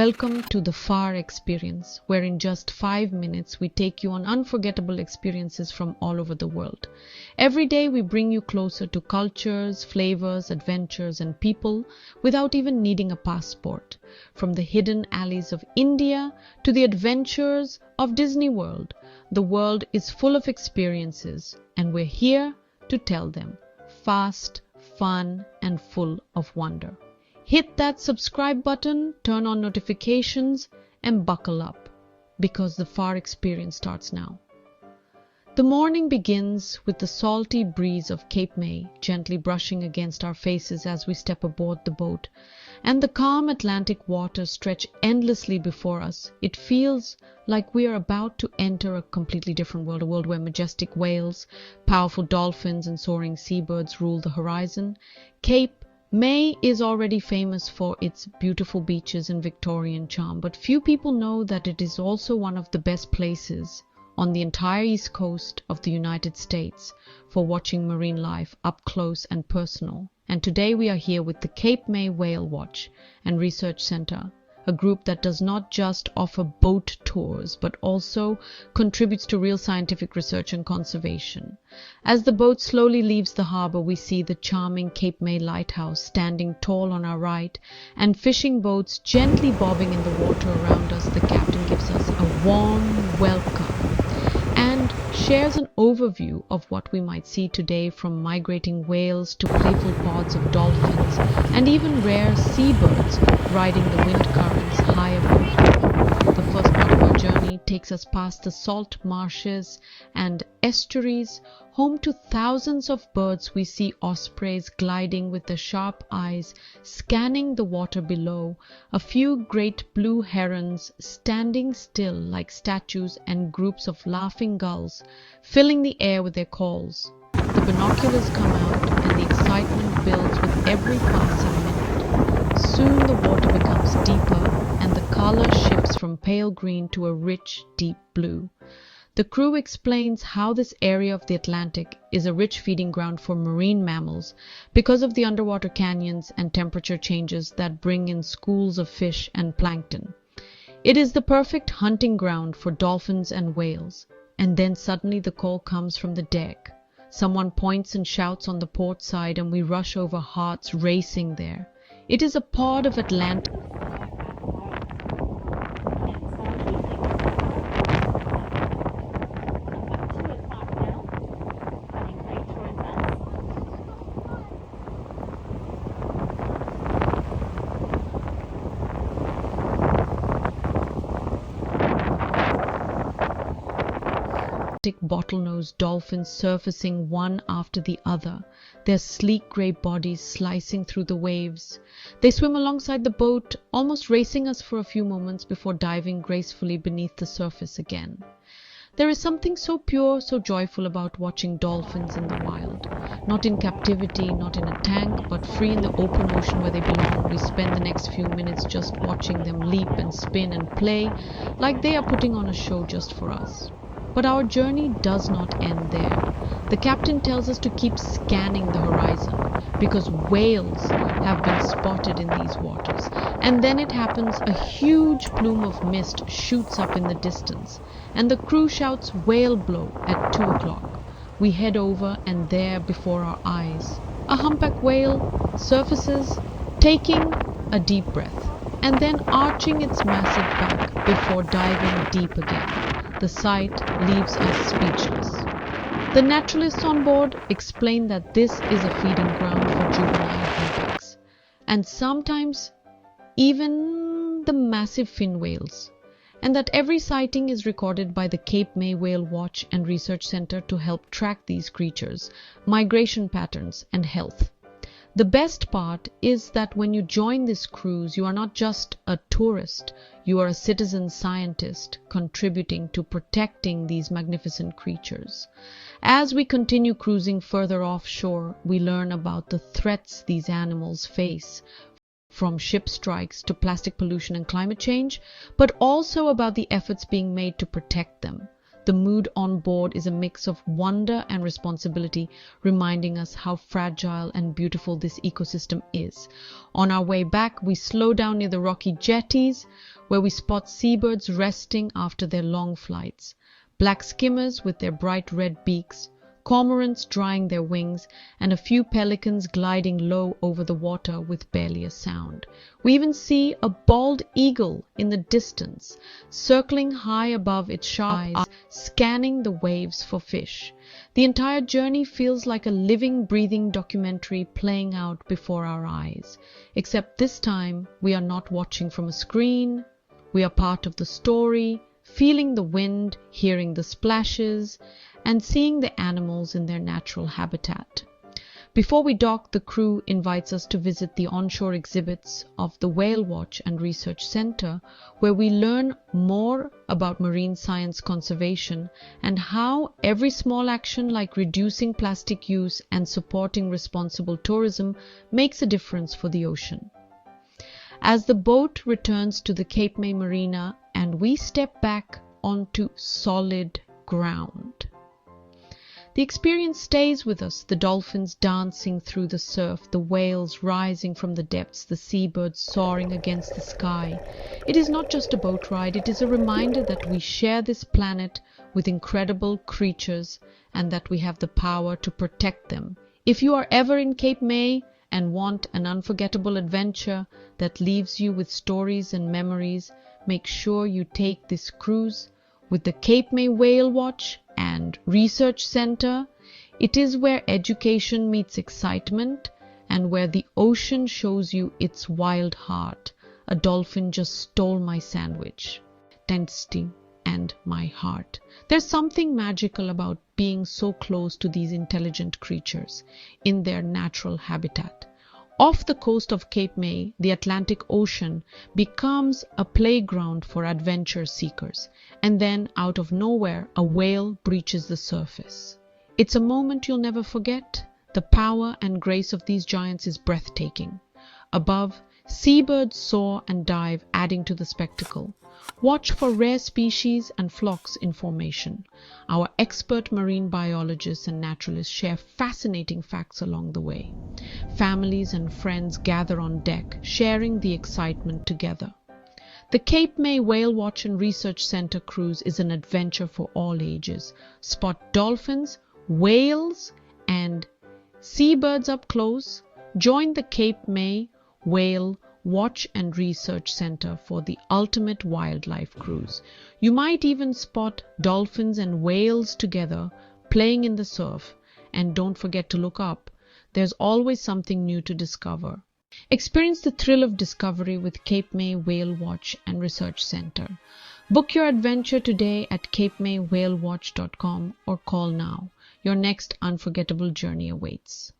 Welcome to the FAR experience, where in just 5 minutes we take you on unforgettable experiences from all over the world. Every day we bring you closer to cultures, flavors, adventures, and people without even needing a passport. From the hidden alleys of India to the adventures of Disney World, the world is full of experiences, and we're here to tell them. Fast, fun, and full of wonder. Hit that subscribe button, turn on notifications, and buckle up, because the FAR experience starts now. The morning begins with the salty breeze of Cape May gently brushing against our faces as we step aboard the boat, and the calm Atlantic waters stretch endlessly before us. It feels like we are about to enter a completely different world, a world where majestic whales, powerful dolphins, and soaring seabirds rule the horizon. Cape May is already famous for its beautiful beaches and Victorian charm, but few people know that it is also one of the best places on the entire east coast of the United States for watching marine life up close and personal. And today we are here with the Cape May Whale Watch and Research Center, a group that does not just offer boat tours but also contributes to real scientific research and conservation. As the boat slowly leaves the harbor, we see the charming Cape May Lighthouse standing tall on our right, and fishing boats gently bobbing in the water around us. The captain gives us a warm welcome and shares an overview of what we might see today, from migrating whales to playful pods of dolphins and even rare seabirds riding the wind currents high above. The first part of our journey takes us past the salt marshes and estuaries. Home to thousands of birds, we see ospreys gliding with their sharp eyes scanning the water below, a few great blue herons standing still like statues, and groups of laughing gulls filling the air with their calls. The binoculars come out and the excitement builds with every passing minute. Soon the water becomes deeper and the color shifts from pale green to a rich, deep blue. The crew explains how this area of the Atlantic is a rich feeding ground for marine mammals because of the underwater canyons and temperature changes that bring in schools of fish and plankton. It is the perfect hunting ground for dolphins and whales. And then suddenly the call comes from the deck. Someone points and shouts on the port side, and we rush over, hearts racing there. It is a pod of Atlantic. Bottlenose dolphins surfacing one after the other, their sleek grey bodies slicing through the waves. They swim alongside the boat, almost racing us for a few moments before diving gracefully beneath the surface again. There is something so pure, so joyful about watching dolphins in the wild. Not in captivity, not in a tank, but free in the open ocean where they belong. We spend the next few minutes just watching them leap and spin and play like they are putting on a show just for us. But our journey does not end there. The captain tells us to keep scanning the horizon because whales have been spotted in these waters. And then it happens, a huge plume of mist shoots up in the distance, and the crew shouts "whale blow" at 2 o'clock. We head over, and there before our eyes, a humpback whale surfaces, taking a deep breath, and then arching its massive back before diving deep again. The sight leaves us speechless. The naturalists on board explain that this is a feeding ground for juvenile humpbacks, and sometimes even the massive fin whales, and that every sighting is recorded by the Cape May Whale Watch and Research Center to help track these creatures, migration patterns, and health. The best part is that when you join this cruise, you are not just a tourist, you are a citizen scientist contributing to protecting these magnificent creatures. As we continue cruising further offshore, we learn about the threats these animals face, from ship strikes to plastic pollution and climate change, but also about the efforts being made to protect them. The mood on board is a mix of wonder and responsibility, reminding us how fragile and beautiful this ecosystem is. On our way back, we slow down near the rocky jetties, where we spot seabirds resting after their long flights, black skimmers with their bright red beaks, cormorants drying their wings, and a few pelicans gliding low over the water with barely a sound. We even see a bald eagle in the distance, circling high above its sharp eyes, scanning the waves for fish. The entire journey feels like a living, breathing documentary playing out before our eyes. Except this time, we are not watching from a screen. We are part of the story, feeling the wind, hearing the splashes, and seeing the animals in their natural habitat. Before we dock, the crew invites us to visit the onshore exhibits of the Whale Watch and Research Center, where we learn more about marine science conservation and how every small action like reducing plastic use and supporting responsible tourism makes a difference for the ocean. As the boat returns to the Cape May Marina and we step back onto solid ground, the experience stays with us, the dolphins dancing through the surf, the whales rising from the depths, the seabirds soaring against the sky. It is not just a boat ride, it is a reminder that we share this planet with incredible creatures and that we have the power to protect them. If you are ever in Cape May and want an unforgettable adventure that leaves you with stories and memories, make sure you take this cruise with the Cape May Whale Watch and Research Center. It is where education meets excitement and where the ocean shows you its wild heart. A dolphin just stole my sandwich, intensity and my heart. There's something magical about being so close to these intelligent creatures in their natural habitat. Off the coast of Cape May, the Atlantic Ocean becomes a playground for adventure seekers, and then out of nowhere, a whale breaches the surface. It's a moment you'll never forget. The power and grace of these giants is breathtaking. Above, seabirds soar and dive, adding to the spectacle. Watch for rare species and flocks in formation. Our expert marine biologists and naturalists share fascinating facts along the way. Families and friends gather on deck, sharing the excitement together. The Cape May Whale Watch and Research Center cruise is an adventure for all ages. Spot dolphins, whales, and seabirds up close. Join the Cape May Whale Watch and Research Center for the ultimate wildlife cruise. You might even spot dolphins and whales together playing in the surf. And don't forget to look up. There's always something new to discover. Experience the thrill of discovery with Cape May Whale Watch and Research Center. Book your adventure today at capemayWhaleWatch.com or call now. Your next unforgettable journey awaits.